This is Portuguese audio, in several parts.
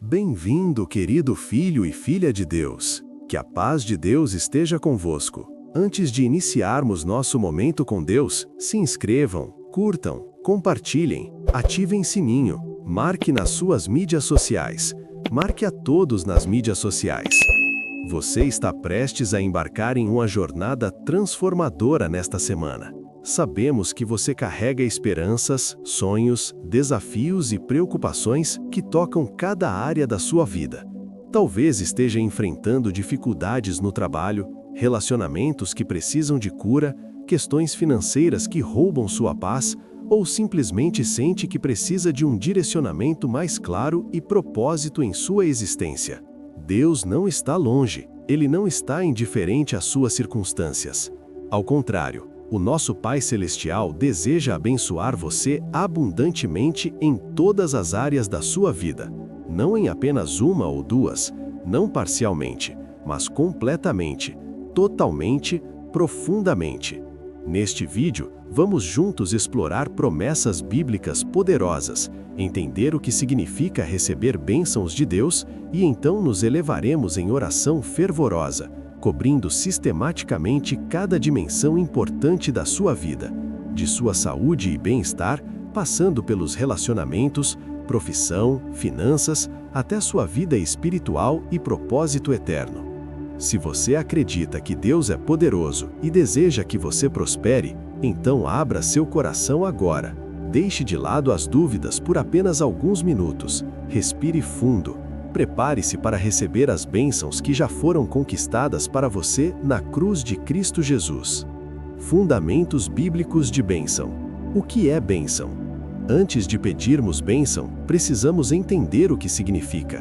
Bem-vindo, querido filho e filha de Deus. Que a paz de Deus esteja convosco. Antes de iniciarmos nosso momento com Deus, se inscrevam, curtam, compartilhem, ativem sininho, marque nas suas mídias sociais. Marque a todos nas mídias sociais. Você está prestes a embarcar em uma jornada transformadora nesta semana. Sabemos que você carrega esperanças, sonhos, desafios e preocupações que tocam cada área da sua vida. Talvez esteja enfrentando dificuldades no trabalho, relacionamentos que precisam de cura, questões financeiras que roubam sua paz, ou simplesmente sente que precisa de um direcionamento mais claro e propósito em sua existência. Deus não está longe, Ele não está indiferente às suas circunstâncias. Ao contrário, o nosso Pai Celestial deseja abençoar você abundantemente em todas as áreas da sua vida. Não em apenas uma ou duas, não parcialmente, mas completamente, totalmente, profundamente. Neste vídeo, vamos juntos explorar promessas bíblicas poderosas, entender o que significa receber bênçãos de Deus e então nos elevaremos em oração fervorosa, cobrindo sistematicamente cada dimensão importante da sua vida, de sua saúde e bem-estar, passando pelos relacionamentos, profissão, finanças, até sua vida espiritual e propósito eterno. Se você acredita que Deus é poderoso e deseja que você prospere, então abra seu coração agora. Deixe de lado as dúvidas por apenas alguns minutos. Respire fundo. Prepare-se para receber as bênçãos que já foram conquistadas para você na cruz de Cristo Jesus. Fundamentos bíblicos de bênção. O que é bênção? Antes de pedirmos bênção, precisamos entender o que significa.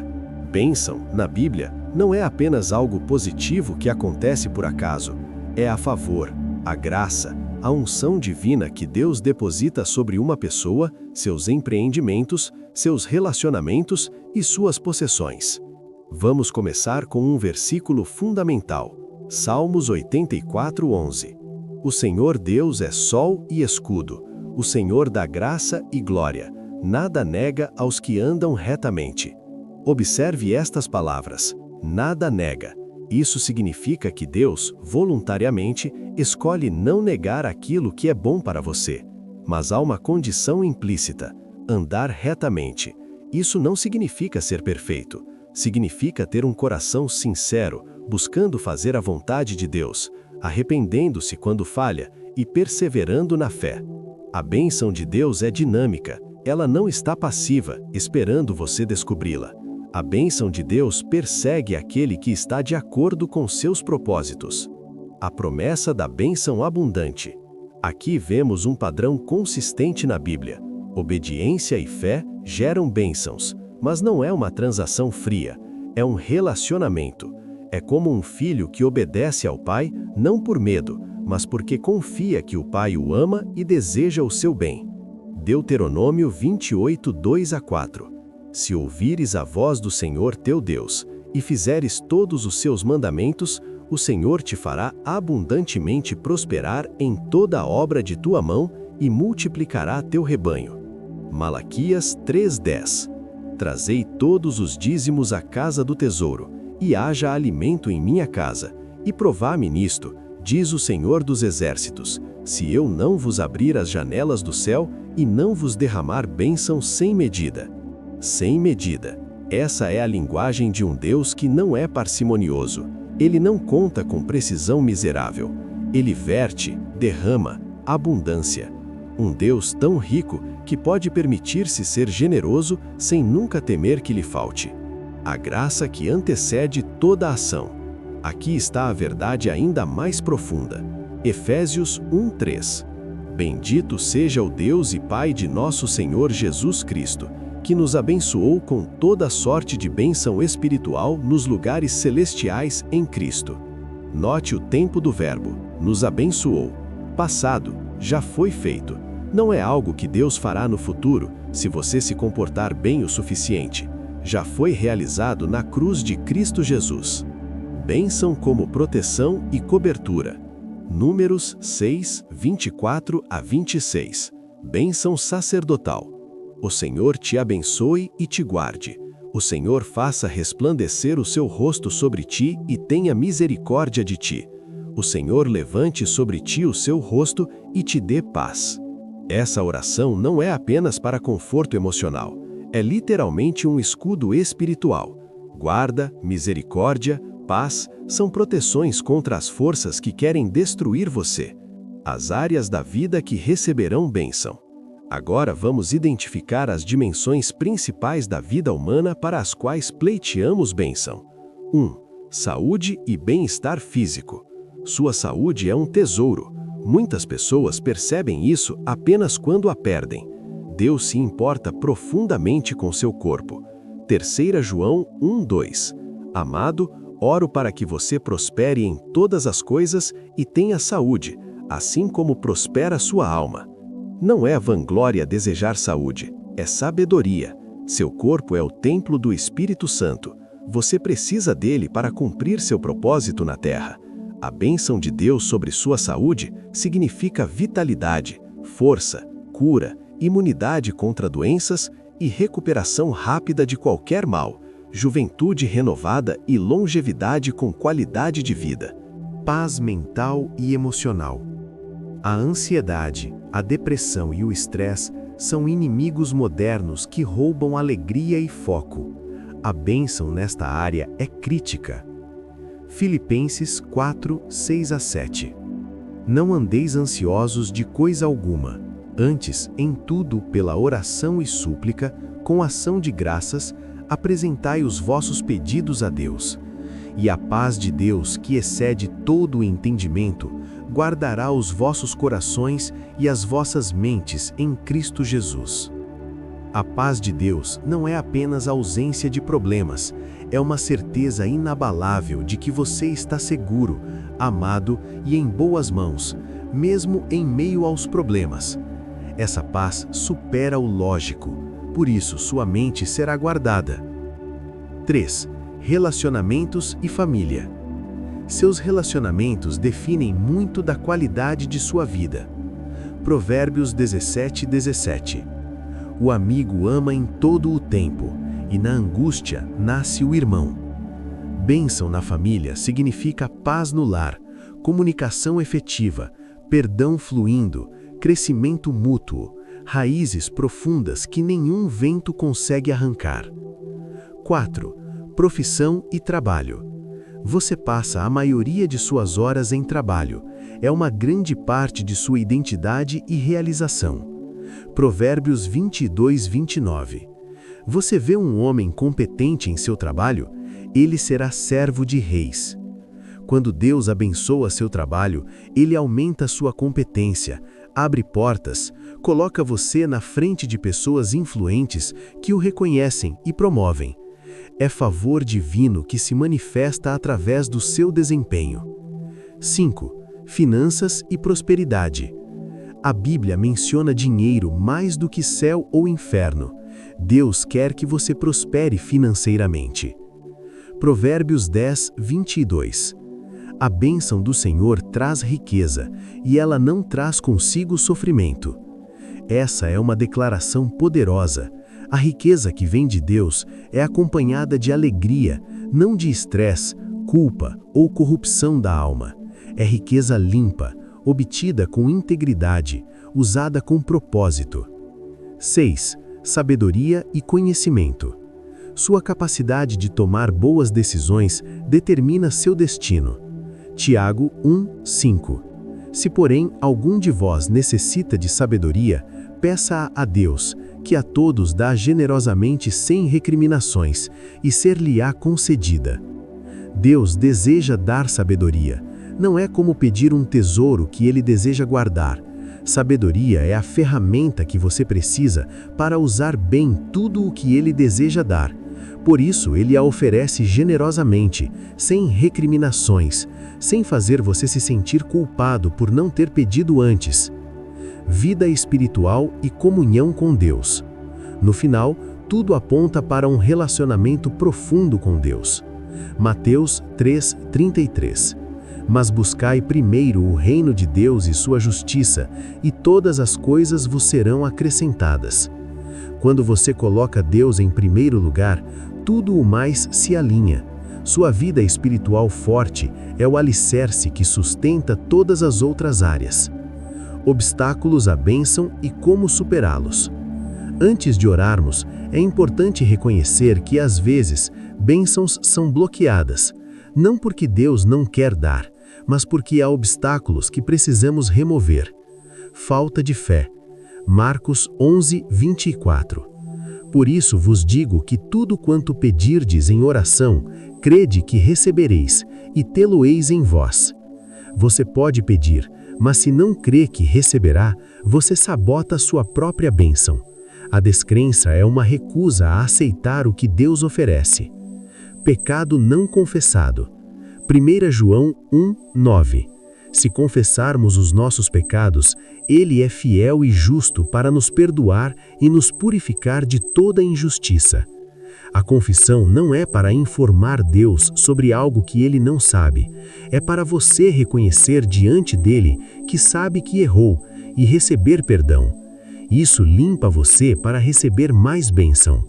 Bênção, na Bíblia, não é apenas algo positivo que acontece por acaso. É a favor, a graça, a unção divina que Deus deposita sobre uma pessoa, seus empreendimentos, seus relacionamentos e suas possessões. Vamos começar com um versículo fundamental, Salmos 84:11. O Senhor Deus é sol e escudo, o Senhor dá graça e glória, nada nega aos que andam retamente. Observe estas palavras, nada nega. Isso significa que Deus, voluntariamente, escolhe não negar aquilo que é bom para você. Mas há uma condição implícita, andar retamente. Isso não significa ser perfeito. Significa ter um coração sincero, buscando fazer a vontade de Deus, arrependendo-se quando falha e perseverando na fé. A bênção de Deus é dinâmica, ela não está passiva, esperando você descobri-la. A bênção de Deus persegue aquele que está de acordo com seus propósitos. A promessa da bênção abundante. Aqui vemos um padrão consistente na Bíblia. Obediência e fé geram bênçãos, mas não é uma transação fria, é um relacionamento. É como um filho que obedece ao pai, não por medo, mas porque confia que o pai o ama e deseja o seu bem. Deuteronômio 28, 2-4. Se ouvires a voz do Senhor teu Deus, e fizeres todos os seus mandamentos, o Senhor te fará abundantemente prosperar em toda a obra de tua mão e multiplicará teu rebanho. Malaquias 3:10. Trazei todos os dízimos à casa do tesouro, e haja alimento em minha casa, e provai-me nisto, diz o Senhor dos Exércitos, se eu não vos abrir as janelas do céu e não vos derramar bênção sem medida. Sem medida. Essa é a linguagem de um Deus que não é parcimonioso. Ele não conta com precisão miserável. Ele verte, derrama, abundância. Um Deus tão rico que pode permitir-se ser generoso sem nunca temer que lhe falte. A graça que antecede toda a ação. Aqui está a verdade ainda mais profunda. Efésios 1:3. Bendito seja o Deus e Pai de nosso Senhor Jesus Cristo, que nos abençoou com toda sorte de bênção espiritual nos lugares celestiais em Cristo. Note o tempo do verbo, nos abençoou. Passado, já foi feito. Não é algo que Deus fará no futuro, se você se comportar bem o suficiente. Já foi realizado na cruz de Cristo Jesus. Bênção como proteção e cobertura. Números 6, 24-26. Bênção sacerdotal. O Senhor te abençoe e te guarde. O Senhor faça resplandecer o seu rosto sobre ti e tenha misericórdia de ti. O Senhor levante sobre ti o seu rosto e te dê paz. Essa oração não é apenas para conforto emocional, é literalmente um escudo espiritual. Guarda, misericórdia, paz são proteções contra as forças que querem destruir você. As áreas da vida que receberão bênção. Agora vamos identificar as dimensões principais da vida humana para as quais pleiteamos bênção. 1. Saúde e bem-estar físico. Sua saúde é um tesouro. Muitas pessoas percebem isso apenas quando a perdem. Deus se importa profundamente com seu corpo. 3 João 1:2. Amado, oro para que você prospere em todas as coisas e tenha saúde, assim como prospera sua alma. Não é vanglória desejar saúde, é sabedoria. Seu corpo é o templo do Espírito Santo. Você precisa dele para cumprir seu propósito na terra. A bênção de Deus sobre sua saúde significa vitalidade, força, cura, imunidade contra doenças e recuperação rápida de qualquer mal, juventude renovada e longevidade com qualidade de vida. Paz mental e emocional. A ansiedade, a depressão e o estresse são inimigos modernos que roubam alegria e foco. A bênção nesta área é crítica. Filipenses 4, 6-7. Não andeis ansiosos de coisa alguma, antes, em tudo, pela oração e súplica, com ação de graças, apresentai os vossos pedidos a Deus. E a paz de Deus, que excede todo o entendimento, guardará os vossos corações e as vossas mentes em Cristo Jesus. A paz de Deus não é apenas a ausência de problemas, é uma certeza inabalável de que você está seguro, amado e em boas mãos, mesmo em meio aos problemas. Essa paz supera o lógico, por isso sua mente será guardada. 3. Relacionamentos e família. Seus relacionamentos definem muito da qualidade de sua vida. Provérbios 17:17. O amigo ama em todo o tempo, e na angústia nasce o irmão. Bênção na família significa paz no lar, comunicação efetiva, perdão fluindo, crescimento mútuo, raízes profundas que nenhum vento consegue arrancar. 4. Profissão e trabalho. Você passa a maioria de suas horas em trabalho. É uma grande parte de sua identidade e realização. Provérbios 22:29. Você vê um homem competente em seu trabalho? Ele será servo de reis. Quando Deus abençoa seu trabalho, Ele aumenta sua competência, abre portas, coloca você na frente de pessoas influentes que o reconhecem e promovem. É favor divino que se manifesta através do seu desempenho. 5. Finanças e prosperidade. A Bíblia menciona dinheiro mais do que céu ou inferno. Deus quer que você prospere financeiramente. Provérbios 10:22. A bênção do Senhor traz riqueza, e ela não traz consigo sofrimento. Essa é uma declaração poderosa. A riqueza que vem de Deus é acompanhada de alegria, não de estresse, culpa ou corrupção da alma. É riqueza limpa, obtida com integridade, usada com propósito. 6. Sabedoria e conhecimento. Sua capacidade de tomar boas decisões determina seu destino. Tiago 1:5. Se, porém, algum de vós necessita de sabedoria, peça a Deus, que a todos dá generosamente sem recriminações, e ser-lhe-á concedida. Deus deseja dar sabedoria. Não é como pedir um tesouro que Ele deseja guardar. Sabedoria é a ferramenta que você precisa para usar bem tudo o que Ele deseja dar. Por isso, Ele a oferece generosamente, sem recriminações, sem fazer você se sentir culpado por não ter pedido antes. Vida espiritual e comunhão com Deus. No final, tudo aponta para um relacionamento profundo com Deus. Mateus 3:33. Mas buscai primeiro o reino de Deus e sua justiça, e todas as coisas vos serão acrescentadas. Quando você coloca Deus em primeiro lugar, tudo o mais se alinha. Sua vida espiritual forte é o alicerce que sustenta todas as outras áreas. Obstáculos à bênção e como superá-los. Antes de orarmos, é importante reconhecer que, às vezes, bênçãos são bloqueadas, não porque Deus não quer dar, mas porque há obstáculos que precisamos remover. Falta de fé. Marcos 11, 24. Por isso vos digo que tudo quanto pedirdes em oração, crede que recebereis, e tê-lo-eis em vós. Você pode pedir, mas se não crê que receberá, você sabota a sua própria bênção. A descrença é uma recusa a aceitar o que Deus oferece. Pecado não confessado. 1 João 1, 9. Se confessarmos os nossos pecados, Ele é fiel e justo para nos perdoar e nos purificar de toda injustiça. A confissão não é para informar Deus sobre algo que Ele não sabe. É para você reconhecer diante dEle que sabe que errou e receber perdão. Isso limpa você para receber mais bênção.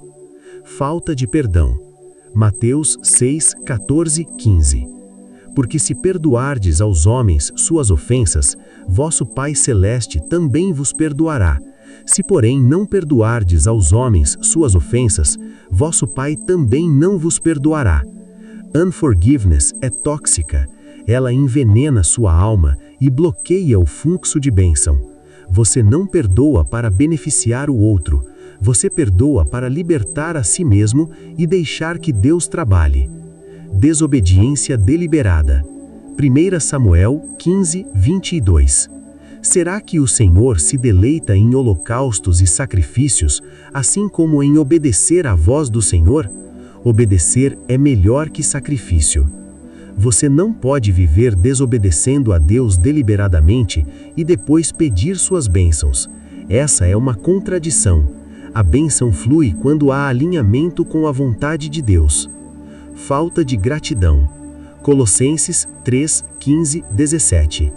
Falta de perdão. Mateus 6, 14, 15. Porque se perdoardes aos homens suas ofensas, vosso Pai Celeste também vos perdoará. Se, porém, não perdoardes aos homens suas ofensas, vosso Pai também não vos perdoará. Unforgiveness é tóxica. Ela envenena sua alma e bloqueia o fluxo de bênção. Você não perdoa para beneficiar o outro. Você perdoa para libertar a si mesmo e deixar que Deus trabalhe. Desobediência deliberada. 1 Samuel 15, 22. Será que o Senhor se deleita em holocaustos e sacrifícios, assim como em obedecer à voz do Senhor? Obedecer é melhor que sacrifício. Você não pode viver desobedecendo a Deus deliberadamente e depois pedir suas bênçãos. Essa é uma contradição. A bênção flui quando há alinhamento com a vontade de Deus. Falta de gratidão. Colossenses 3, 15, 17.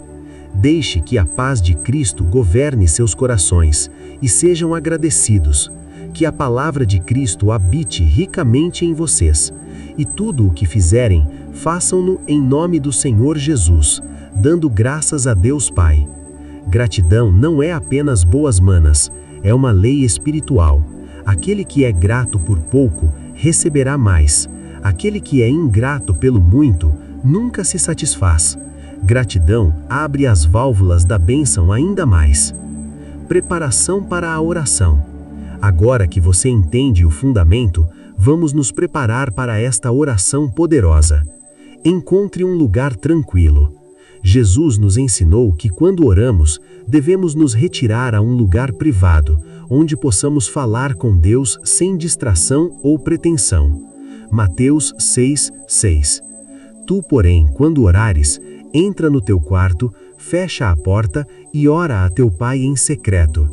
Deixe que a paz de Cristo governe seus corações e sejam agradecidos. Que a palavra de Cristo habite ricamente em vocês. E tudo o que fizerem, façam-no em nome do Senhor Jesus, dando graças a Deus Pai. Gratidão não é apenas boas manas, é uma lei espiritual. Aquele que é grato por pouco, receberá mais. Aquele que é ingrato pelo muito, nunca se satisfaz. Gratidão abre as válvulas da bênção ainda mais. Preparação para a oração. Agora que você entende o fundamento, vamos nos preparar para esta oração poderosa. Encontre um lugar tranquilo. Jesus nos ensinou que quando oramos, devemos nos retirar a um lugar privado, onde possamos falar com Deus sem distração ou pretensão. Mateus 6, 6. Tu, porém, quando orares, entra no teu quarto, fecha a porta e ora a teu Pai em secreto.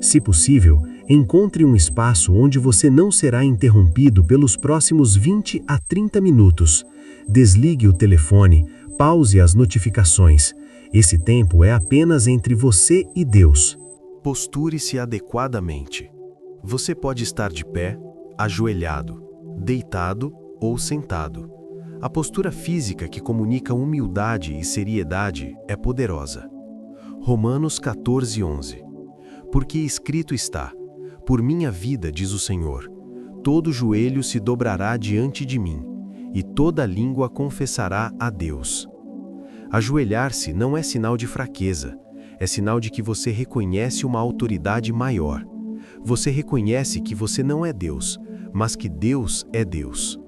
Se possível, encontre um espaço onde você não será interrompido pelos próximos 20 a 30 minutos. Desligue o telefone, pause as notificações. Esse tempo é apenas entre você e Deus. Posture-se adequadamente. Você pode estar de pé, ajoelhado, deitado ou sentado. A postura física que comunica humildade e seriedade é poderosa. Romanos 14, 11. Porque escrito está: por minha vida, diz o Senhor, todo joelho se dobrará diante de mim, e toda língua confessará a Deus. Ajoelhar-se não é sinal de fraqueza, é sinal de que você reconhece uma autoridade maior. Você reconhece que você não é Deus, mas que Deus é Deus.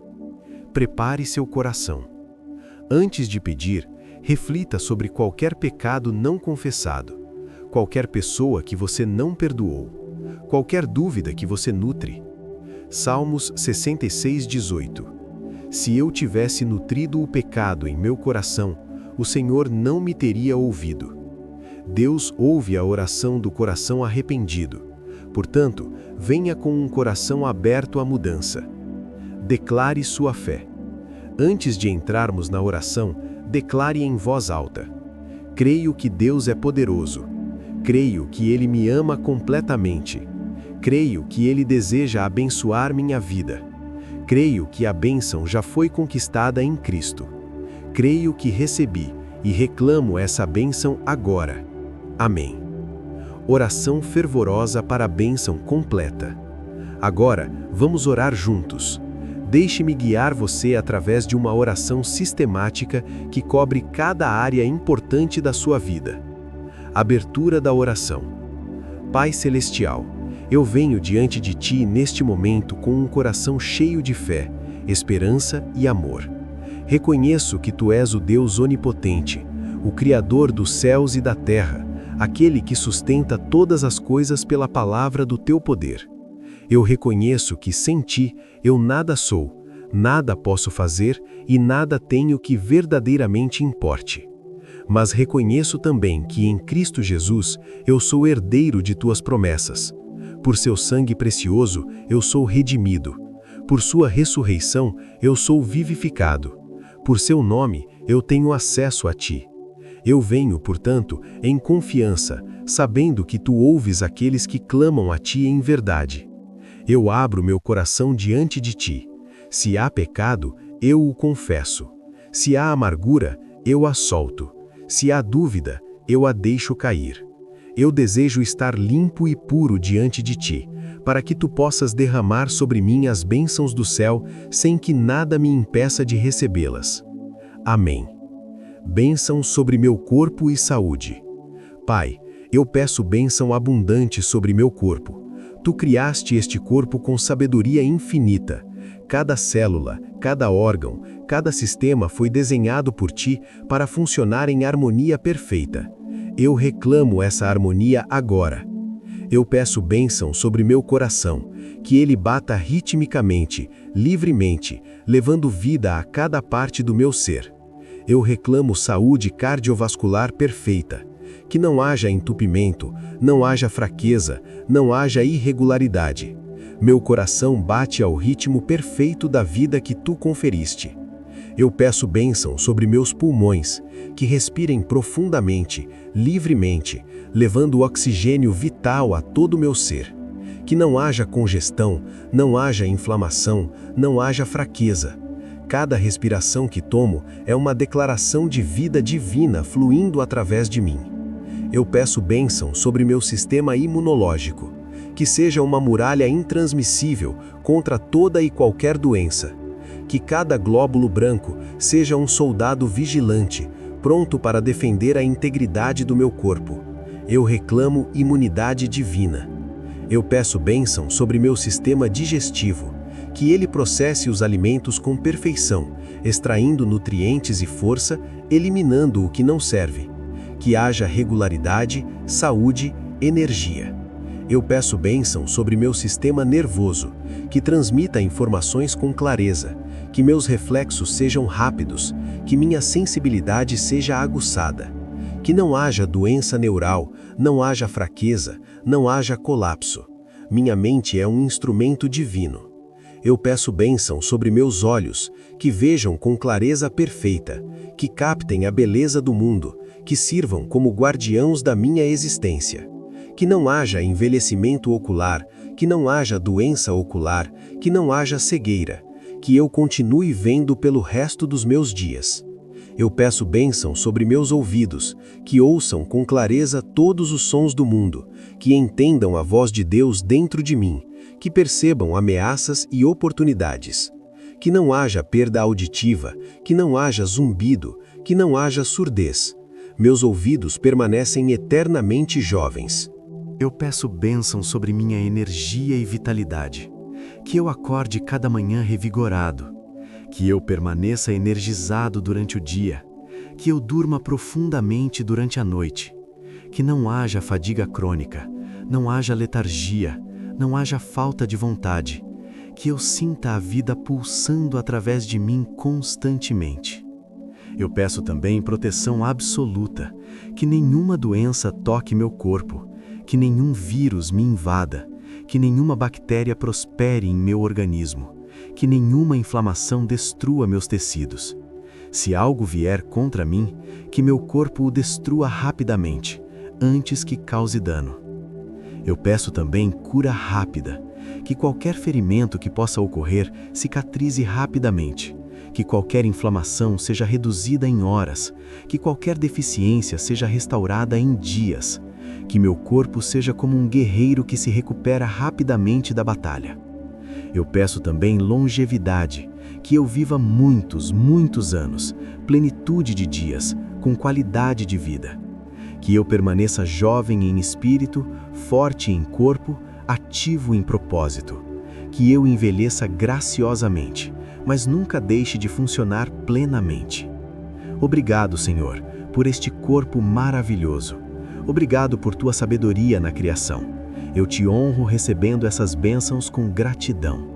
Prepare seu coração. Antes de pedir, reflita sobre qualquer pecado não confessado, qualquer pessoa que você não perdoou, qualquer dúvida que você nutre. Salmos 66, 18. Se eu tivesse nutrido o pecado em meu coração, o Senhor não me teria ouvido. Deus ouve a oração do coração arrependido. Portanto, venha com um coração aberto à mudança. Declare sua fé. Antes de entrarmos na oração, declare em voz alta: creio que Deus é poderoso. Creio que Ele me ama completamente. Creio que Ele deseja abençoar minha vida. Creio que a bênção já foi conquistada em Cristo. Creio que recebi e reclamo essa bênção agora. Amém. Oração fervorosa para a bênção completa. Agora, vamos orar juntos. Deixe-me guiar você através de uma oração sistemática que cobre cada área importante da sua vida. Abertura da oração. Pai Celestial, eu venho diante de Ti neste momento com um coração cheio de fé, esperança e amor. Reconheço que Tu és o Deus onipotente, o Criador dos céus e da terra, aquele que sustenta todas as coisas pela palavra do Teu poder. Eu reconheço que sem Ti eu nada sou, nada posso fazer e nada tenho que verdadeiramente importe. Mas reconheço também que em Cristo Jesus eu sou herdeiro de Tuas promessas. Por Seu sangue precioso eu sou redimido. Por Sua ressurreição eu sou vivificado. Por Seu nome eu tenho acesso a Ti. Eu venho, portanto, em confiança, sabendo que Tu ouves aqueles que clamam a Ti em verdade. Eu abro meu coração diante de Ti. Se há pecado, eu o confesso. Se há amargura, eu a solto. Se há dúvida, eu a deixo cair. Eu desejo estar limpo e puro diante de Ti, para que Tu possas derramar sobre mim as bênçãos do céu, sem que nada me impeça de recebê-las. Amém. Bênção sobre meu corpo e saúde. Pai, eu peço bênção abundante sobre meu corpo. Tu criaste este corpo com sabedoria infinita. Cada célula, cada órgão, cada sistema foi desenhado por Ti para funcionar em harmonia perfeita. Eu reclamo essa harmonia agora. Eu peço bênção sobre meu coração, que ele bata ritmicamente, livremente, levando vida a cada parte do meu ser. Eu reclamo saúde cardiovascular perfeita. Que não haja entupimento, não haja fraqueza, não haja irregularidade. Meu coração bate ao ritmo perfeito da vida que Tu conferiste. Eu peço bênção sobre meus pulmões, que respirem profundamente, livremente, levando o oxigênio vital a todo o meu ser. Que não haja congestão, não haja inflamação, não haja fraqueza. Cada respiração que tomo é uma declaração de vida divina fluindo através de mim. Eu peço bênção sobre meu sistema imunológico, que seja uma muralha intransmissível contra toda e qualquer doença. Que cada glóbulo branco seja um soldado vigilante, pronto para defender a integridade do meu corpo. Eu reclamo imunidade divina. Eu peço bênção sobre meu sistema digestivo, que ele processe os alimentos com perfeição, extraindo nutrientes e força, eliminando o que não serve. Que haja regularidade, saúde, energia. Eu peço bênção sobre meu sistema nervoso, que transmita informações com clareza, que meus reflexos sejam rápidos, que minha sensibilidade seja aguçada. Que não haja doença neural, não haja fraqueza, não haja colapso. Minha mente é um instrumento divino. Eu peço bênção sobre meus olhos, que vejam com clareza perfeita, que captem a beleza do mundo, que sirvam como guardiãos da minha existência. Que não haja envelhecimento ocular, que não haja doença ocular, que não haja cegueira, que eu continue vendo pelo resto dos meus dias. Eu peço bênção sobre meus ouvidos, que ouçam com clareza todos os sons do mundo, que entendam a voz de Deus dentro de mim, que percebam ameaças e oportunidades. Que não haja perda auditiva, que não haja zumbido, que não haja surdez. Meus ouvidos permanecem eternamente jovens. Eu peço bênção sobre minha energia e vitalidade, que eu acorde cada manhã revigorado, que eu permaneça energizado durante o dia, que eu durma profundamente durante a noite, que não haja fadiga crônica, não haja letargia, não haja falta de vontade, que eu sinta a vida pulsando através de mim constantemente. Eu peço também proteção absoluta, que nenhuma doença toque meu corpo, que nenhum vírus me invada, que nenhuma bactéria prospere em meu organismo, que nenhuma inflamação destrua meus tecidos. Se algo vier contra mim, que meu corpo o destrua rapidamente, antes que cause dano. Eu peço também cura rápida, Que qualquer ferimento que possa ocorrer cicatrize rapidamente. Que qualquer inflamação seja reduzida em horas. Que qualquer deficiência seja restaurada em dias. Que meu corpo seja como um guerreiro que se recupera rapidamente da batalha. Eu peço também longevidade, que eu viva muitos, muitos anos, plenitude de dias, com qualidade de vida. Que eu permaneça jovem em espírito, forte em corpo, ativo em propósito. Que eu envelheça graciosamente, mas nunca deixe de funcionar plenamente. Obrigado, Senhor, por este corpo maravilhoso. Obrigado por tua sabedoria na criação. Eu te honro recebendo essas bênçãos com gratidão.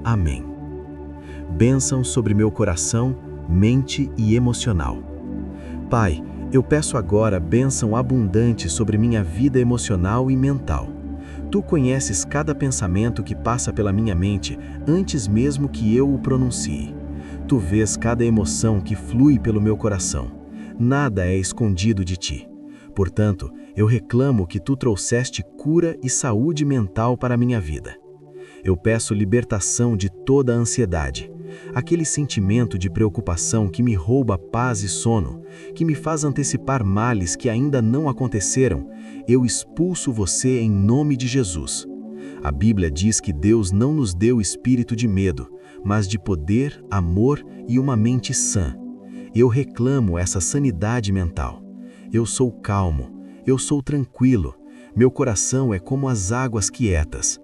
Amém. Bênçãos sobre meu coração, mente e emocional. Pai, eu peço agora bênção abundante sobre minha vida emocional e mental. Tu conheces cada pensamento que passa pela minha mente antes mesmo que eu o pronuncie. Tu vês cada emoção que flui pelo meu coração. Nada é escondido de ti. Portanto, eu reclamo que tu trouxeste cura e saúde mental para a minha vida. Eu peço libertação de toda a ansiedade, aquele sentimento de preocupação que me rouba paz e sono, que me faz antecipar males que ainda não aconteceram. Eu expulso você em nome de Jesus. A Bíblia diz que Deus não nos deu espírito de medo, mas de poder, amor e uma mente sã. Eu reclamo essa sanidade mental. Eu sou calmo, eu sou tranquilo, meu coração é como as águas quietas.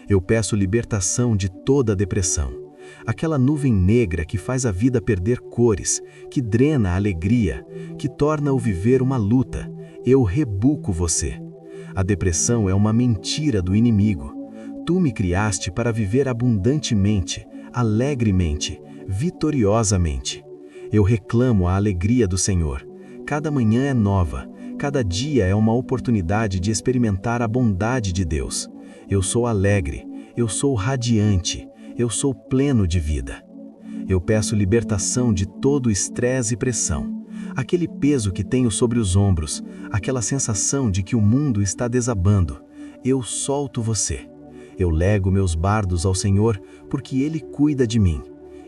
Eu peço libertação de toda a depressão, aquela nuvem negra que faz a vida perder cores, que drena a alegria, que torna o viver uma luta. Eu rebuco você. A depressão é uma mentira do inimigo. Tu me criaste para viver abundantemente, alegremente, vitoriosamente. Eu reclamo a alegria do Senhor. Cada manhã é nova, cada dia é uma oportunidade de experimentar a bondade de Deus. Eu sou alegre, eu sou radiante, eu sou pleno de vida. Eu peço libertação de todo estresse e pressão, aquele peso que tenho sobre os ombros, aquela sensação de que o mundo está desabando. Eu solto você. Eu lego meus bardos ao Senhor, porque Ele cuida de mim.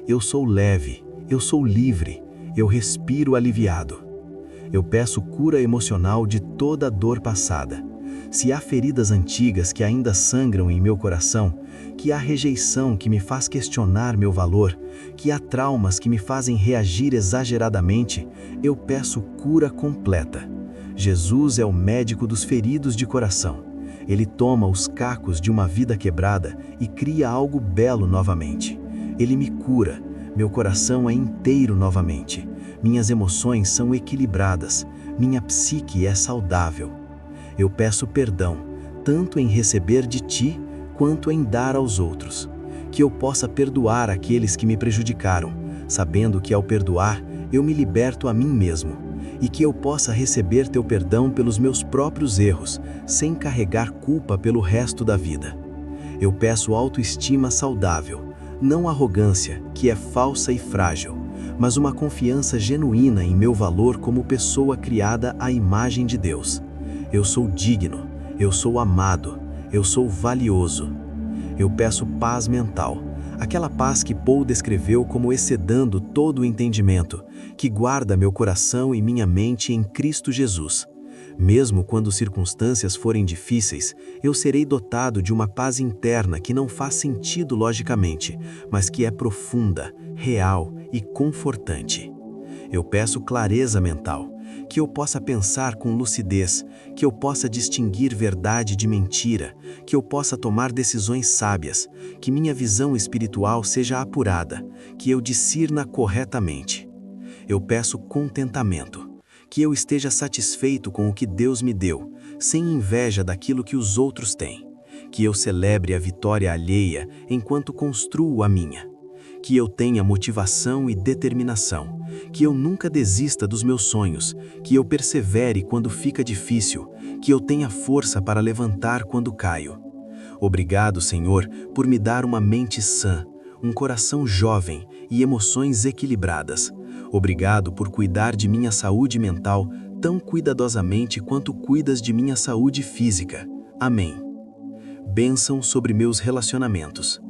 Eu sou leve, eu sou livre, eu respiro aliviado. Eu peço cura emocional de toda a dor passada. Se há feridas antigas que ainda sangram em meu coração, que há rejeição que me faz questionar meu valor, que há traumas que me fazem reagir exageradamente, eu peço cura completa. Jesus é o médico dos feridos de coração. Ele toma os cacos de uma vida quebrada e cria algo belo novamente. Ele me cura, meu coração é inteiro novamente. Minhas emoções são equilibradas, minha psique é saudável. Eu peço perdão, tanto em receber de ti, quanto em dar aos outros. Que eu possa perdoar aqueles que me prejudicaram, sabendo que ao perdoar, eu me liberto a mim mesmo. E que eu possa receber teu perdão pelos meus próprios erros, sem carregar culpa pelo resto da vida. Eu peço autoestima saudável, não arrogância, que é falsa e frágil, mas uma confiança genuína em meu valor como pessoa criada à imagem de Deus. Eu sou digno, eu sou amado, eu sou valioso. Eu peço paz mental, aquela paz que Paul descreveu como excedendo todo o entendimento, que guarda meu coração e minha mente em Cristo Jesus. Mesmo quando circunstâncias forem difíceis, eu serei dotado de uma paz interna que não faz sentido logicamente, mas que é profunda, real e confortante. Eu peço clareza mental, que eu possa pensar com lucidez, que eu possa distinguir verdade de mentira, que eu possa tomar decisões sábias, que minha visão espiritual seja apurada, que eu discirna corretamente. Eu peço contentamento, que eu esteja satisfeito com o que Deus me deu, sem inveja daquilo que os outros têm, que eu celebre a vitória alheia enquanto construo a minha, que eu tenha motivação e determinação, que eu nunca desista dos meus sonhos, que eu persevere quando fica difícil, que eu tenha força para levantar quando caio. Obrigado, Senhor, por me dar uma mente sã, um coração jovem e emoções equilibradas. Obrigado por cuidar de minha saúde mental tão cuidadosamente quanto cuidas de minha saúde física. Amém. bênção sobre meus relacionamentos.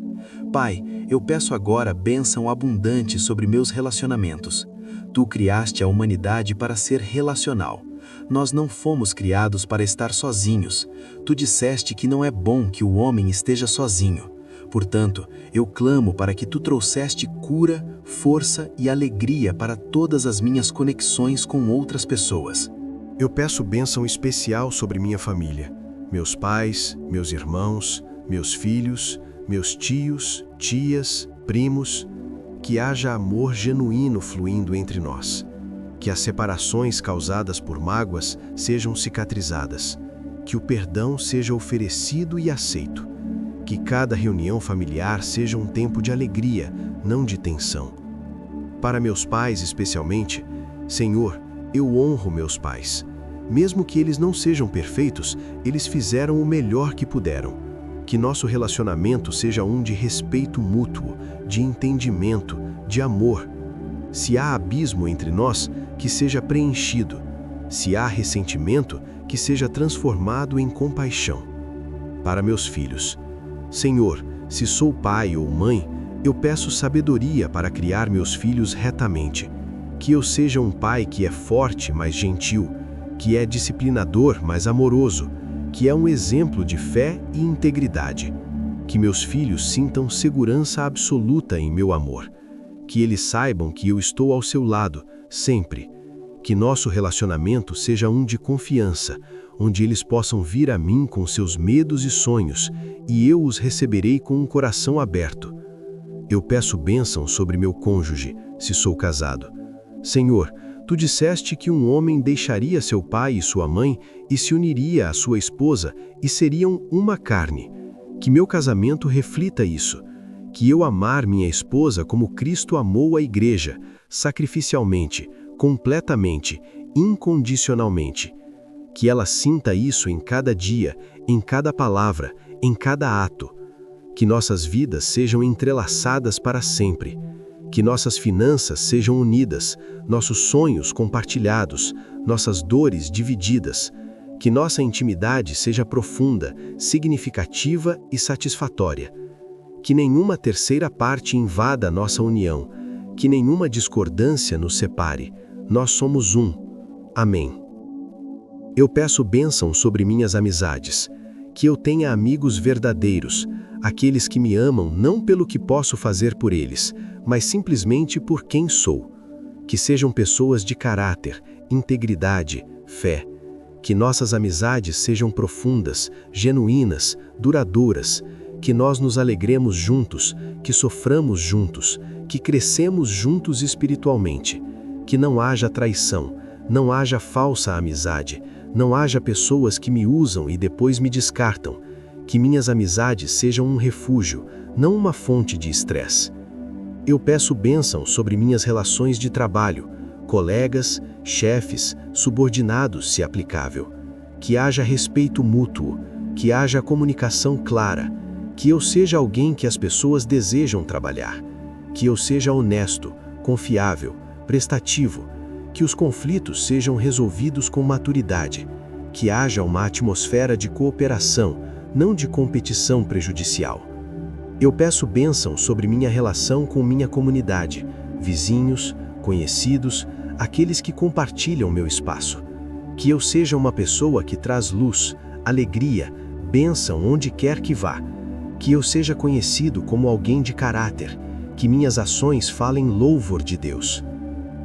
Pai, eu peço agora bênção abundante sobre meus relacionamentos. Tu criaste a humanidade para ser relacional. Nós não fomos criados para estar sozinhos. Tu disseste que não é bom que o homem esteja sozinho. Portanto, eu clamo para que tu trouxeste cura, força e alegria para todas as minhas conexões com outras pessoas. Eu peço bênção especial sobre minha família, meus pais, meus irmãos, meus filhos, meus tios, tias, primos, que haja amor genuíno fluindo entre nós, que as separações causadas por mágoas sejam cicatrizadas, que o perdão seja oferecido e aceito, que cada reunião familiar seja um tempo de alegria, não de tensão. Para meus pais especialmente, Senhor, eu honro meus pais. Mesmo que eles não sejam perfeitos, eles fizeram o melhor que puderam. Que nosso relacionamento seja um de respeito mútuo, de entendimento, de amor. Se há abismo entre nós, que seja preenchido. Se há ressentimento, que seja transformado em compaixão. Para meus filhos, Senhor, se sou pai ou mãe, eu peço sabedoria para criar meus filhos retamente. Que eu seja um pai que é forte, mas gentil, que é disciplinador, mas amoroso, que é um exemplo de fé e integridade. Que meus filhos sintam segurança absoluta em meu amor. Que eles saibam que eu estou ao seu lado, sempre. Que nosso relacionamento seja um de confiança, onde eles possam vir a mim com seus medos e sonhos, e eu os receberei com um coração aberto. Eu peço bênção sobre meu cônjuge, se sou casado. Senhor, tu disseste que um homem deixaria seu pai e sua mãe e se uniria à sua esposa e seriam uma carne. Que meu casamento reflita isso. Que eu amar minha esposa como Cristo amou a igreja, sacrificialmente, completamente, incondicionalmente. Que ela sinta isso em cada dia, em cada palavra, em cada ato. Que nossas vidas sejam entrelaçadas para sempre. Que nossas finanças sejam unidas, nossos sonhos compartilhados, nossas dores divididas. Que nossa intimidade seja profunda, significativa e satisfatória. Que nenhuma terceira parte invada a nossa união. Que nenhuma discordância nos separe. Nós somos um. Amém. Eu peço bênção sobre minhas amizades. Que eu tenha amigos verdadeiros, aqueles que me amam não pelo que posso fazer por eles, mas simplesmente por quem sou. Que sejam pessoas de caráter, integridade, fé. Que nossas amizades sejam profundas, genuínas, duradouras. Que nós nos alegremos juntos, que soframos juntos, que crescemos juntos espiritualmente. Que não haja traição, não haja falsa amizade, não haja pessoas que me usam e depois me descartam. Que minhas amizades sejam um refúgio, não uma fonte de estresse. Eu peço bênção sobre minhas relações de trabalho, colegas, chefes, subordinados, se aplicável. Que haja respeito mútuo, que haja comunicação clara, que eu seja alguém que as pessoas desejam trabalhar, que eu seja honesto, confiável, prestativo, que os conflitos sejam resolvidos com maturidade, que haja uma atmosfera de cooperação, não de competição prejudicial. Eu peço bênção sobre minha relação com minha comunidade, vizinhos, conhecidos, aqueles que compartilham meu espaço. Que eu seja uma pessoa que traz luz, alegria, bênção onde quer que vá. Que eu seja conhecido como alguém de caráter, que minhas ações falem louvor de Deus.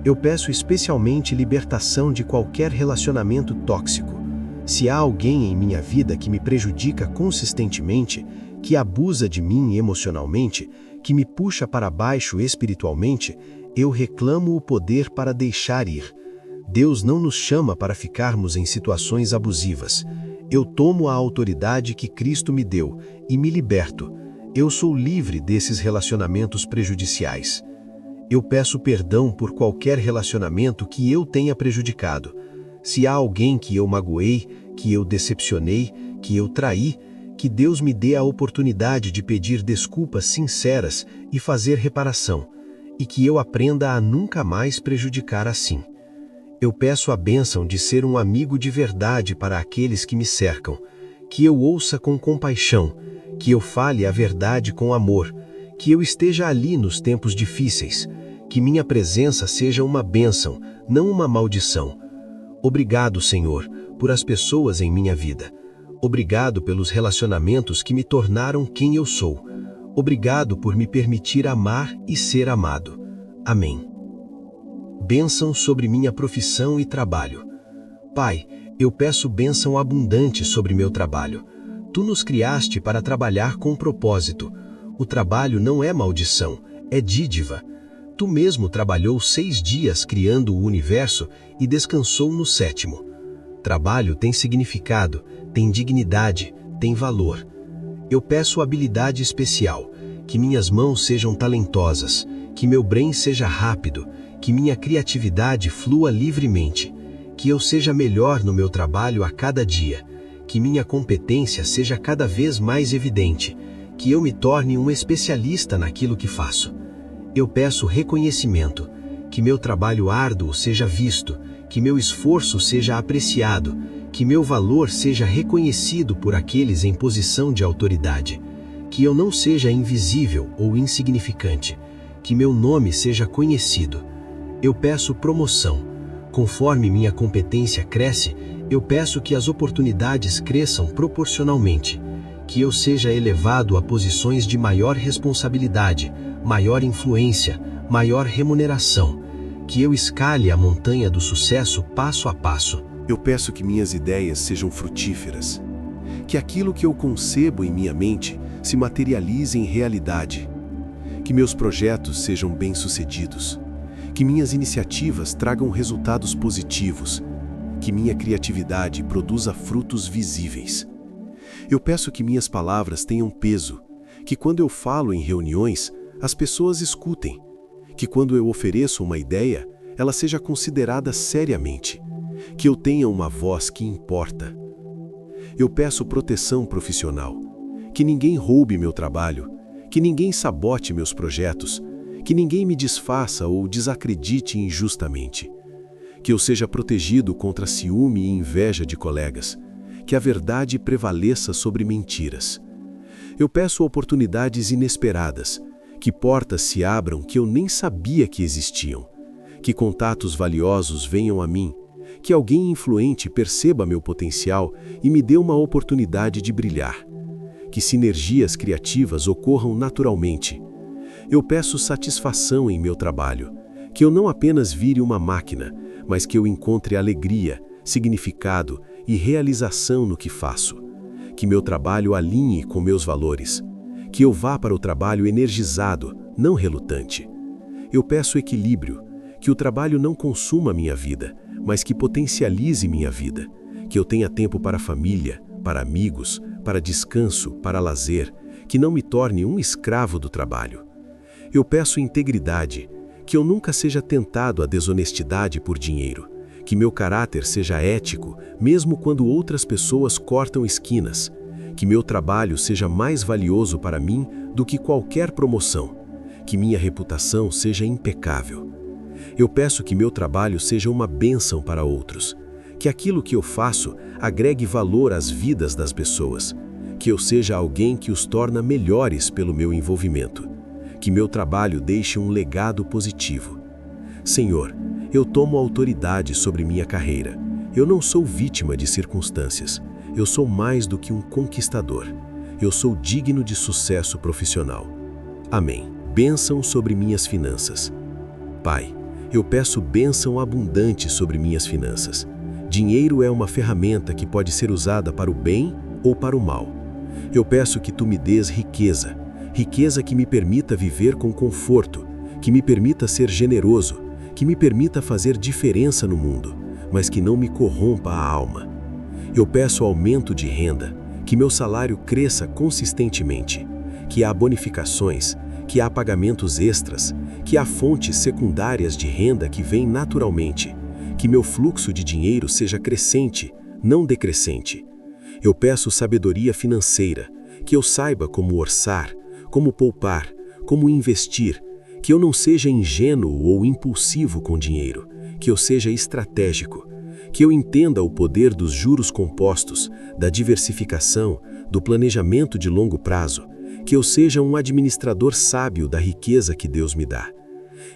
Eu peço especialmente libertação de qualquer relacionamento tóxico. Se há alguém em minha vida que me prejudica consistentemente, que abusa de mim emocionalmente, que me puxa para baixo espiritualmente, eu reclamo o poder para deixar ir. Deus não nos chama para ficarmos em situações abusivas. Eu tomo a autoridade que Cristo me deu e me liberto. Eu sou livre desses relacionamentos prejudiciais. Eu peço perdão por qualquer relacionamento que eu tenha prejudicado. Se há alguém que eu magoei, que eu decepcionei, que eu traí, que Deus me dê a oportunidade de pedir desculpas sinceras e fazer reparação, e que eu aprenda a nunca mais prejudicar assim. Eu peço a bênção de ser um amigo de verdade para aqueles que me cercam, que eu ouça com compaixão, que eu fale a verdade com amor, que eu esteja ali nos tempos difíceis, que minha presença seja uma bênção, não uma maldição. Obrigado, Senhor, por as pessoas em minha vida. Obrigado pelos relacionamentos que me tornaram quem eu sou. Obrigado por me permitir amar e ser amado. Amém. Bênção sobre minha profissão e trabalho. Pai, eu peço bênção abundante sobre meu trabalho. Tu nos criaste para trabalhar com propósito. O trabalho não é maldição, é dídiva. Tu mesmo trabalhou 6 dias criando o universo e descansou no 7º. Trabalho tem significado, tem dignidade, tem valor. Eu peço habilidade especial, que minhas mãos sejam talentosas, que meu brain seja rápido, que minha criatividade flua livremente, que eu seja melhor no meu trabalho a cada dia, que minha competência seja cada vez mais evidente, que eu me torne um especialista naquilo que faço. Eu peço reconhecimento, que meu trabalho árduo seja visto, que meu esforço seja apreciado, que meu valor seja reconhecido por aqueles em posição de autoridade, que eu não seja invisível ou insignificante, que meu nome seja conhecido. Eu peço promoção. Conforme minha competência cresce, eu peço que as oportunidades cresçam proporcionalmente, que eu seja elevado a posições de maior responsabilidade, maior influência, maior remuneração, que eu escale a montanha do sucesso passo a passo. Eu peço que minhas ideias sejam frutíferas, que aquilo que eu concebo em minha mente se materialize em realidade, que meus projetos sejam bem-sucedidos, que minhas iniciativas tragam resultados positivos, que minha criatividade produza frutos visíveis. Eu peço que minhas palavras tenham peso, que quando eu falo em reuniões, as pessoas escutem, que quando eu ofereço uma ideia, ela seja considerada seriamente, que eu tenha uma voz que importa. Eu peço proteção profissional, que ninguém roube meu trabalho, que ninguém sabote meus projetos, que ninguém me desfaça ou desacredite injustamente, que eu seja protegido contra ciúme e inveja de colegas, que a verdade prevaleça sobre mentiras. Eu peço oportunidades inesperadas, que portas se abram que eu nem sabia que existiam, que contatos valiosos venham a mim, que alguém influente perceba meu potencial e me dê uma oportunidade de brilhar, que sinergias criativas ocorram naturalmente. Eu peço satisfação em meu trabalho, que eu não apenas vire uma máquina, mas que eu encontre alegria, significado e realização no que faço, que meu trabalho alinhe com meus valores, que eu vá para o trabalho energizado, não relutante. Eu peço equilíbrio, que o trabalho não consuma minha vida, mas que potencialize minha vida, que eu tenha tempo para a família, para amigos, para descanso, para lazer, que não me torne um escravo do trabalho. Eu peço integridade, que eu nunca seja tentado à desonestidade por dinheiro, que meu caráter seja ético, mesmo quando outras pessoas cortam esquinas, que meu trabalho seja mais valioso para mim do que qualquer promoção, que minha reputação seja impecável. Eu peço que meu trabalho seja uma bênção para outros, que aquilo que eu faço agregue valor às vidas das pessoas, que eu seja alguém que os torna melhores pelo meu envolvimento, que meu trabalho deixe um legado positivo. Senhor, eu tomo autoridade sobre minha carreira. Eu não sou vítima de circunstâncias. Eu sou mais do que um conquistador. Eu sou digno de sucesso profissional. Amém. Bênção sobre minhas finanças. Pai, eu peço bênção abundante sobre minhas finanças. Dinheiro é uma ferramenta que pode ser usada para o bem ou para o mal. Eu peço que tu me dês riqueza, riqueza que me permita viver com conforto, que me permita ser generoso, que me permita fazer diferença no mundo, mas que não me corrompa a alma. Eu peço aumento de renda, que meu salário cresça consistentemente, que há bonificações, que há pagamentos extras, que há fontes secundárias de renda que vêm naturalmente, que meu fluxo de dinheiro seja crescente, não decrescente. Eu peço sabedoria financeira, que eu saiba como orçar, como poupar, como investir, que eu não seja ingênuo ou impulsivo com dinheiro, que eu seja estratégico, que eu entenda o poder dos juros compostos, da diversificação, do planejamento de longo prazo, que eu seja um administrador sábio da riqueza que Deus me dá.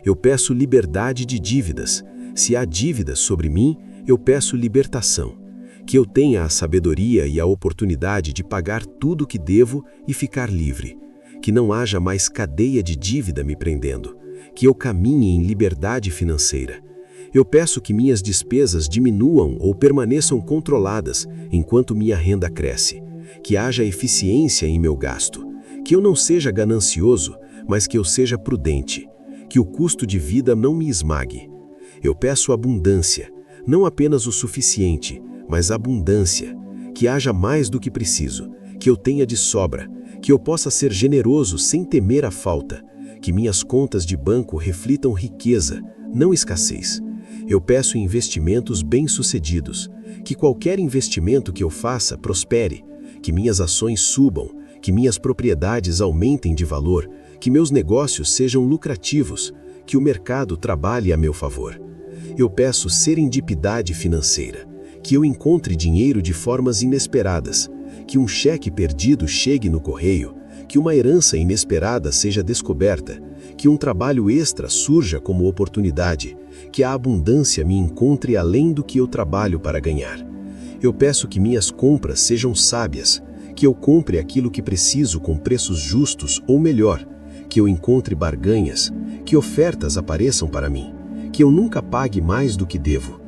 Eu peço liberdade de dívidas. Se há dívidas sobre mim, eu peço libertação. Que eu tenha a sabedoria e a oportunidade de pagar tudo o que devo e ficar livre. Que não haja mais cadeia de dívida me prendendo. Que eu caminhe em liberdade financeira. Eu peço que minhas despesas diminuam ou permaneçam controladas enquanto minha renda cresce. Que haja eficiência em meu gasto. Que eu não seja ganancioso, mas que eu seja prudente. Que o custo de vida não me esmague. Eu peço abundância, não apenas o suficiente, mas abundância. Que haja mais do que preciso, que eu tenha de sobra, que eu possa ser generoso sem temer a falta. Que minhas contas de banco reflitam riqueza, não escassez. Eu peço investimentos bem-sucedidos, que qualquer investimento que eu faça prospere, que minhas ações subam, que minhas propriedades aumentem de valor, que meus negócios sejam lucrativos, que o mercado trabalhe a meu favor. Eu peço serendipidade financeira, que eu encontre dinheiro de formas inesperadas, que um cheque perdido chegue no correio, que uma herança inesperada seja descoberta, que um trabalho extra surja como oportunidade, que a abundância me encontre além do que eu trabalho para ganhar. Eu peço que minhas compras sejam sábias, que eu compre aquilo que preciso com preços justos ou melhor, que eu encontre barganhas, que ofertas apareçam para mim, que eu nunca pague mais do que devo.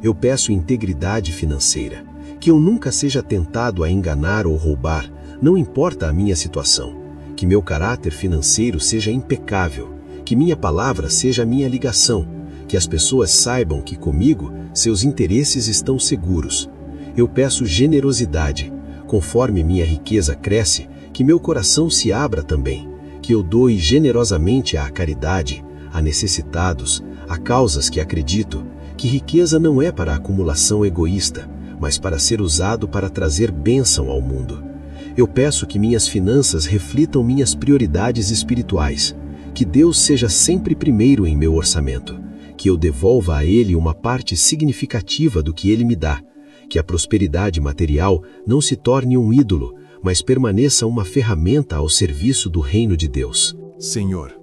Eu peço integridade financeira, que eu nunca seja tentado a enganar ou roubar, não importa a minha situação, que meu caráter financeiro seja impecável, que minha palavra seja a minha ligação, que as pessoas saibam que comigo seus interesses estão seguros. Eu peço generosidade, conforme minha riqueza cresce, que meu coração se abra também, que eu doe generosamente à caridade, a necessitados, a causas que acredito, que riqueza não é para acumulação egoísta, mas para ser usado para trazer bênção ao mundo. Eu peço que minhas finanças reflitam minhas prioridades espirituais, que Deus seja sempre primeiro em meu orçamento, que eu devolva a Ele uma parte significativa do que Ele me dá, que a prosperidade material não se torne um ídolo, mas permaneça uma ferramenta ao serviço do reino de Deus. Senhor,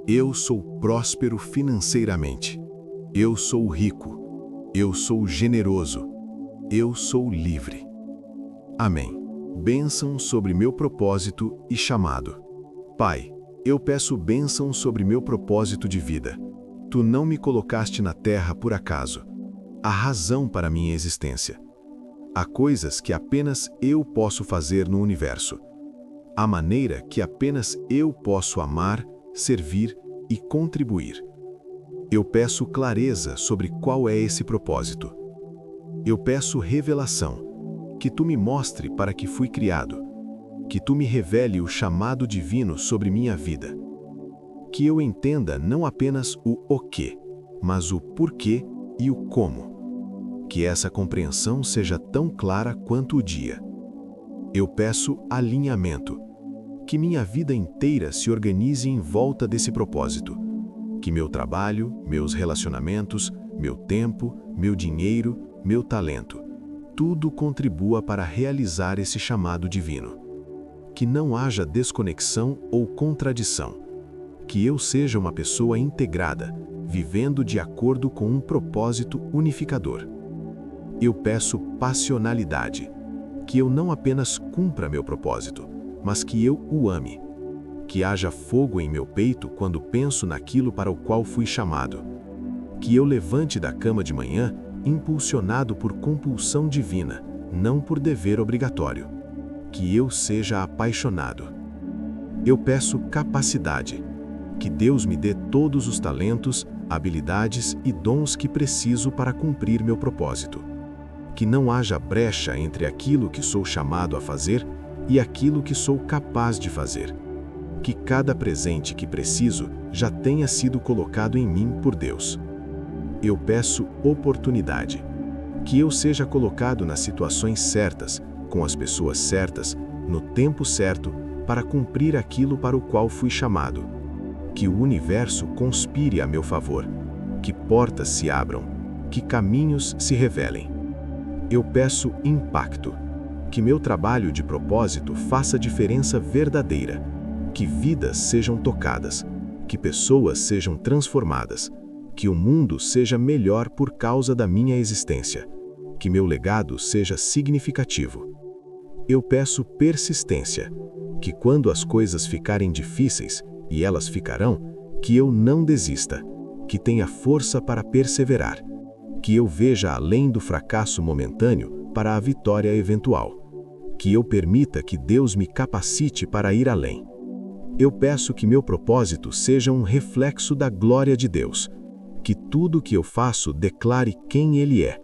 eu sou próspero financeiramente. Eu sou rico. Eu sou generoso. Eu sou livre. Amém. Bênção sobre meu propósito e chamado. Pai, eu peço bênção sobre meu propósito de vida. Tu não me colocaste na terra por acaso. Há razão para minha existência. Há coisas que apenas eu posso fazer no universo. Há maneira que apenas eu posso amar, servir e contribuir. Eu peço clareza sobre qual é esse propósito. Eu peço revelação, que tu me mostre para que fui criado, que tu me revele o chamado divino sobre minha vida. Que eu entenda não apenas o quê, mas o porquê e o como. Que essa compreensão seja tão clara quanto o dia. Eu peço alinhamento, que minha vida inteira se organize em volta desse propósito. Que meu trabalho, meus relacionamentos, meu tempo, meu dinheiro, meu talento, tudo contribua para realizar esse chamado divino. Que não haja desconexão ou contradição. Que eu seja uma pessoa integrada, vivendo de acordo com um propósito unificador. Eu peço passionalidade, que eu não apenas cumpra meu propósito, mas que eu o ame. Que haja fogo em meu peito quando penso naquilo para o qual fui chamado. Que eu levante da cama de manhã impulsionado por compulsão divina, não por dever obrigatório. Que eu seja apaixonado. Eu peço capacidade, que Deus me dê todos os talentos, habilidades e dons que preciso para cumprir meu propósito. Que não haja brecha entre aquilo que sou chamado a fazer e aquilo que sou capaz de fazer. Que cada presente que preciso já tenha sido colocado em mim por Deus. Eu peço oportunidade, que eu seja colocado nas situações certas, com as pessoas certas, no tempo certo, para cumprir aquilo para o qual fui chamado. Que o universo conspire a meu favor, que portas se abram, que caminhos se revelem. Eu peço impacto, Que meu trabalho de propósito faça diferença verdadeira. Que vidas sejam tocadas. Que pessoas sejam transformadas. Que o mundo seja melhor por causa da minha existência. Que meu legado seja significativo. Eu peço persistência. Que quando as coisas ficarem difíceis, e elas ficarão, que eu não desista. Que tenha força para perseverar. Que eu veja além do fracasso momentâneo para a vitória eventual. Que eu permita que Deus me capacite para ir além. Eu peço que meu propósito seja um reflexo da glória de Deus. Que tudo que eu faço declare quem Ele é.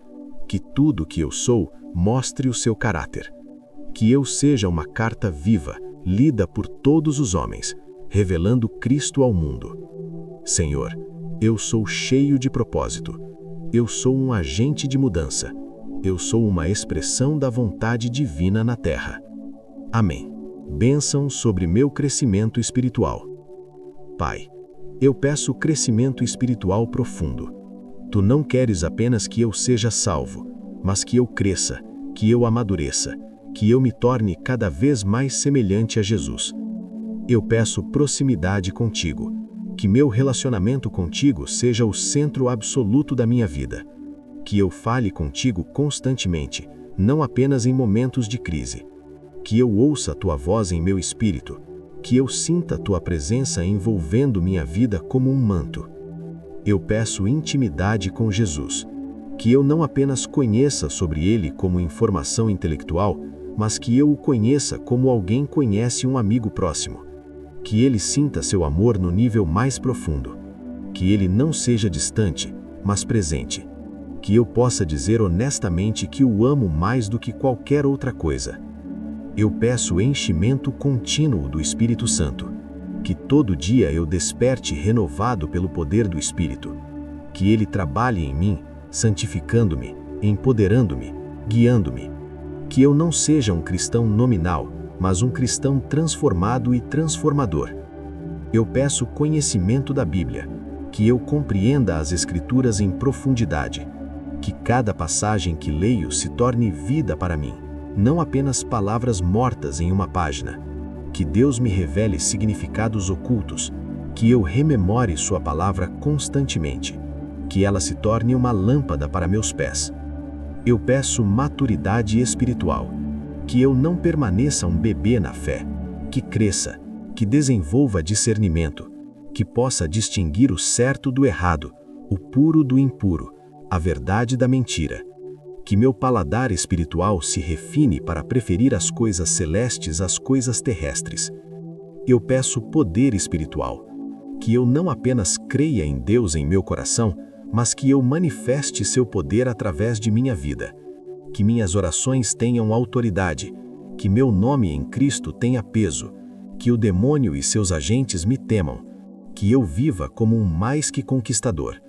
Que tudo que eu sou mostre o seu caráter. Que eu seja uma carta viva, lida por todos os homens, revelando Cristo ao mundo. Senhor, eu sou cheio de propósito. Eu sou um agente de mudança. Eu sou uma expressão da vontade divina na terra. Amém. Bênção sobre meu crescimento espiritual. Pai, eu peço crescimento espiritual profundo. Tu não queres apenas que eu seja salvo, mas que eu cresça, que eu amadureça, que eu me torne cada vez mais semelhante a Jesus. Eu peço proximidade contigo, que meu relacionamento contigo seja o centro absoluto da minha vida. Que eu fale contigo constantemente, não apenas em momentos de crise. Que eu ouça a tua voz em meu espírito, que eu sinta a tua presença envolvendo minha vida como um manto. Eu peço intimidade com Jesus, que eu não apenas conheça sobre ele como informação intelectual, mas que eu o conheça como alguém conhece um amigo próximo. Que ele sinta seu amor no nível mais profundo. Que ele não seja distante, mas presente. Que eu possa dizer honestamente que o amo mais do que qualquer outra coisa. Eu peço enchimento contínuo do Espírito Santo. Que todo dia eu desperte renovado pelo poder do Espírito. Que ele trabalhe em mim, santificando-me, empoderando-me, guiando-me. Que eu não seja um cristão nominal, mas um cristão transformado e transformador. Eu peço conhecimento da Bíblia, que eu compreenda as Escrituras em profundidade, que cada passagem que leio se torne vida para mim, não apenas palavras mortas em uma página. Que Deus me revele significados ocultos, que eu rememore sua palavra constantemente, que ela se torne uma lâmpada para meus pés. Eu peço maturidade espiritual, que eu não permaneça um bebê na fé, que cresça, que desenvolva discernimento, que possa distinguir o certo do errado, o puro do impuro, a verdade da mentira. Que meu paladar espiritual se refine para preferir as coisas celestes às coisas terrestres. Eu peço poder espiritual, que eu não apenas creia em Deus em meu coração, mas que eu manifeste seu poder através de minha vida. Que minhas orações tenham autoridade, que meu nome em Cristo tenha peso, que o demônio e seus agentes me temam, que eu viva como um mais que conquistador.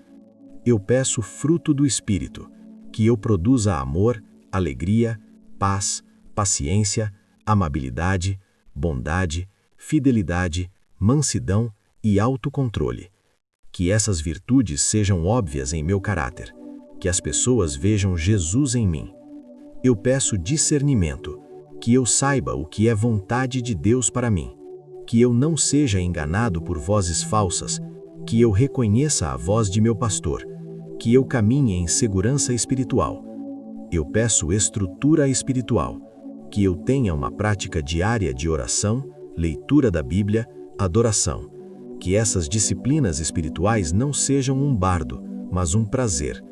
Eu peço fruto do Espírito, que eu produza amor, alegria, paz, paciência, amabilidade, bondade, fidelidade, mansidão e autocontrole. Que essas virtudes sejam óbvias em meu caráter, que as pessoas vejam Jesus em mim. Eu peço discernimento, que eu saiba o que é vontade de Deus para mim, que eu não seja enganado por vozes falsas, que eu reconheça a voz de meu pastor, que eu caminhe em segurança espiritual. Eu peço estrutura espiritual, que eu tenha uma prática diária de oração, leitura da Bíblia, adoração. Que essas disciplinas espirituais não sejam um bardo, mas um prazer.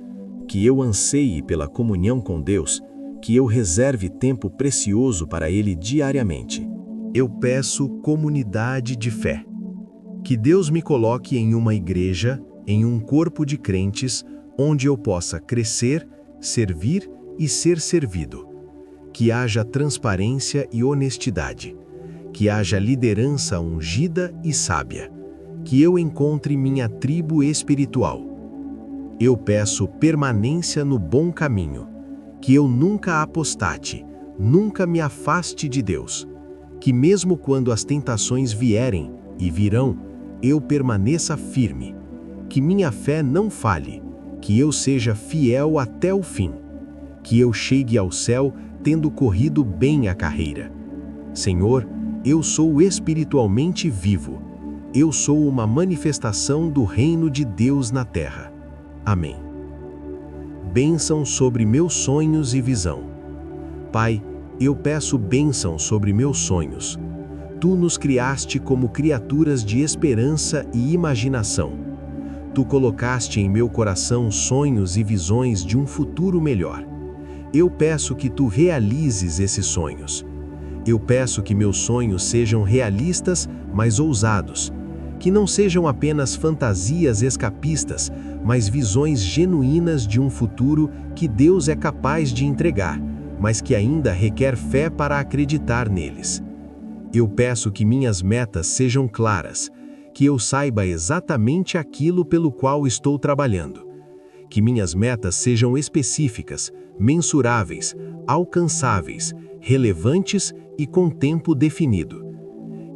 Que eu anseie pela comunhão com Deus, que eu reserve tempo precioso para Ele diariamente. Eu peço comunidade de fé. Que Deus me coloque em uma igreja, em um corpo de crentes, onde eu possa crescer, servir e ser servido. Que haja transparência e honestidade. Que haja liderança ungida e sábia. Que eu encontre minha tribo espiritual. Eu peço permanência no bom caminho. Que eu nunca apostate, nunca me afaste de Deus. Que mesmo quando as tentações vierem e virão, eu permaneça firme. Que minha fé não falhe, que eu seja fiel até o fim. Que eu chegue ao céu tendo corrido bem a carreira. Senhor, eu sou espiritualmente vivo. Eu sou uma manifestação do reino de Deus na terra. Amém. Bênção sobre meus sonhos e visão. Pai, eu peço bênção sobre meus sonhos. Tu nos criaste como criaturas de esperança e imaginação. Tu colocaste em meu coração sonhos e visões de um futuro melhor. Eu peço que tu realizes esses sonhos. Eu peço que meus sonhos sejam realistas, mas ousados. Que não sejam apenas fantasias escapistas, mas visões genuínas de um futuro que Deus é capaz de entregar, mas que ainda requer fé para acreditar neles. Eu peço que minhas metas sejam claras, que eu saiba exatamente aquilo pelo qual estou trabalhando. Que minhas metas sejam específicas, mensuráveis, alcançáveis, relevantes e com tempo definido.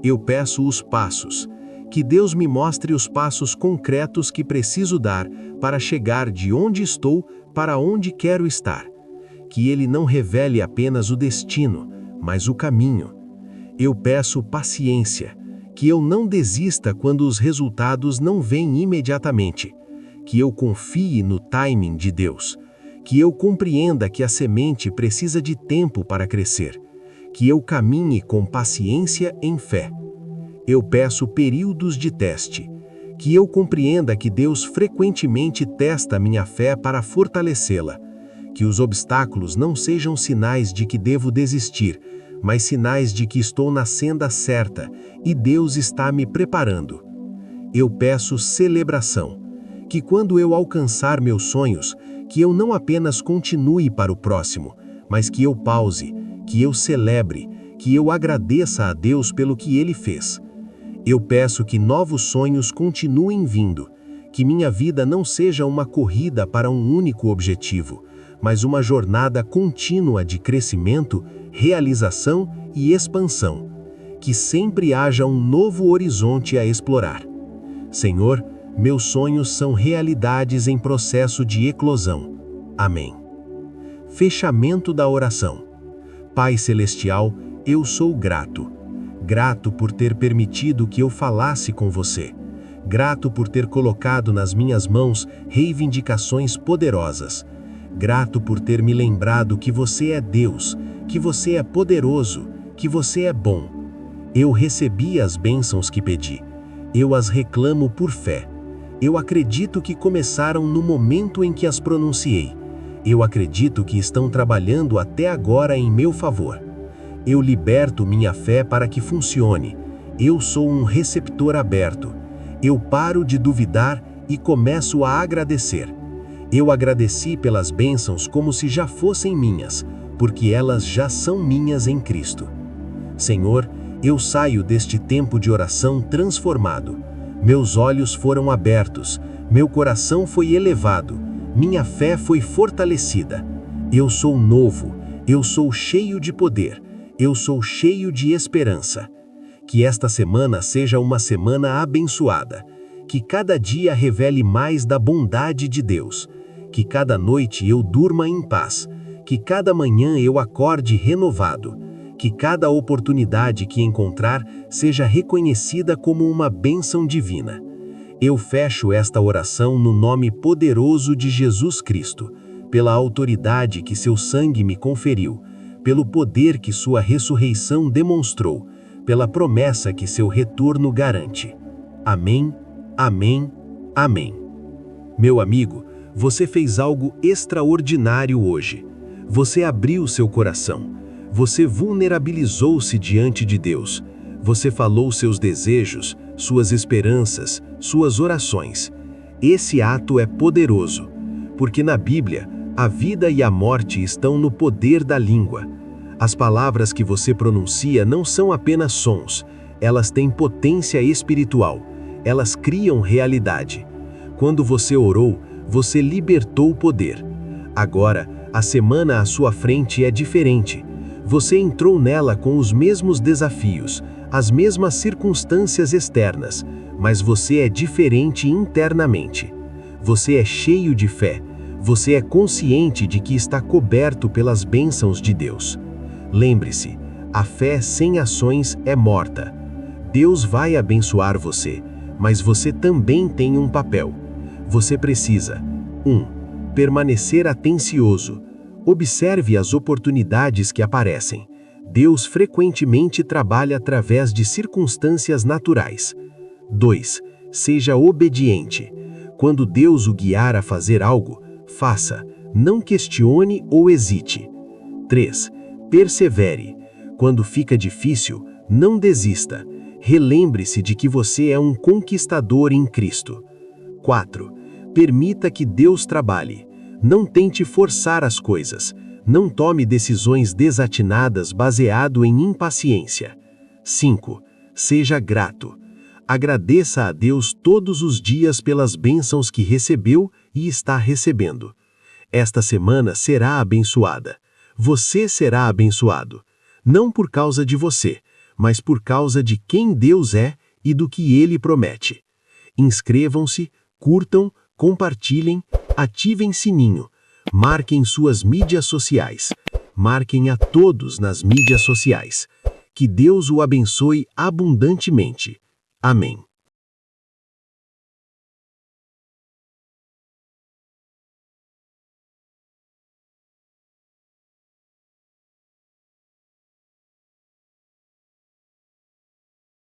Eu peço os passos, que Deus me mostre os passos concretos que preciso dar para chegar de onde estou para onde quero estar. Que Ele não revele apenas o destino, mas o caminho. Eu peço paciência, que eu não desista quando os resultados não vêm imediatamente. Que eu confie no timing de Deus. Que eu compreenda que a semente precisa de tempo para crescer. Que eu caminhe com paciência em fé. Eu peço períodos de teste. Que eu compreenda que Deus frequentemente testa minha fé para fortalecê-la. Que os obstáculos não sejam sinais de que devo desistir, mas sinais de que estou na senda certa e Deus está me preparando. Eu peço celebração. Que quando eu alcançar meus sonhos, que eu não apenas continue para o próximo, mas que eu pause, que eu celebre, que eu agradeça a Deus pelo que Ele fez. Eu peço que novos sonhos continuem vindo, que minha vida não seja uma corrida para um único objetivo, mas uma jornada contínua de crescimento, realização e expansão. Que sempre haja um novo horizonte a explorar. Senhor, meus sonhos são realidades em processo de eclosão. Amém. Fechamento da oração. Pai Celestial, eu sou grato. Grato por ter permitido que eu falasse com você. Grato por ter colocado nas minhas mãos reivindicações poderosas. Grato por ter me lembrado que você é Deus, que você é poderoso, que você é bom. Eu recebi as bênçãos que pedi. Eu as reclamo por fé. Eu acredito que começaram no momento em que as pronunciei. Eu acredito que estão trabalhando até agora em meu favor. Eu liberto minha fé para que funcione. Eu sou um receptor aberto. Eu paro de duvidar e começo a agradecer. Eu agradeci pelas bênçãos como se já fossem minhas, porque elas já são minhas em Cristo. Senhor, eu saio deste tempo de oração transformado. Meus olhos foram abertos, meu coração foi elevado, minha fé foi fortalecida. Eu sou novo, eu sou cheio de poder, eu sou cheio de esperança. Que esta semana seja uma semana abençoada, que cada dia revele mais da bondade de Deus, que cada noite eu durma em paz, que cada manhã eu acorde renovado, que cada oportunidade que encontrar seja reconhecida como uma bênção divina. Eu fecho esta oração no nome poderoso de Jesus Cristo, pela autoridade que seu sangue me conferiu, pelo poder que sua ressurreição demonstrou, pela promessa que seu retorno garante. Amém, amém, amém. Meu amigo, você fez algo extraordinário hoje. Você abriu seu coração. Você vulnerabilizou-se diante de Deus. Você falou seus desejos, suas esperanças, suas orações. Esse ato é poderoso, porque na Bíblia, a vida e a morte estão no poder da língua. As palavras que você pronuncia não são apenas sons, elas têm potência espiritual. Elas criam realidade. Quando você orou, você libertou o poder. Agora, a semana à sua frente é diferente. Você entrou nela com os mesmos desafios, as mesmas circunstâncias externas, mas você é diferente internamente. Você é cheio de fé, Você é consciente de que está coberto pelas bênçãos de Deus. Lembre-se, a fé sem ações é morta. Deus vai abençoar você, mas você também tem um papel. Você precisa 1. Permanecer atencioso. Observe as oportunidades que aparecem. Deus frequentemente trabalha através de circunstâncias naturais. 2. Seja obediente. Quando Deus o guiar a fazer algo, faça. Não questione ou hesite. 3. Persevere. Quando fica difícil, não desista. Relembre-se de que você é um conquistador em Cristo. 4. Permita que Deus trabalhe. Não tente forçar as coisas. Não tome decisões desatinadas baseado em impaciência. 5. Seja grato. Agradeça a Deus todos os dias pelas bênçãos que recebeu e está recebendo. Esta semana será abençoada. Você será abençoado. Não por causa de você, mas por causa de quem Deus é e do que Ele promete. Inscrevam-se, curtam, compartilhem, ativem sininho, marquem suas mídias sociais, marquem a todos nas mídias sociais. Que Deus o abençoe abundantemente. Amém.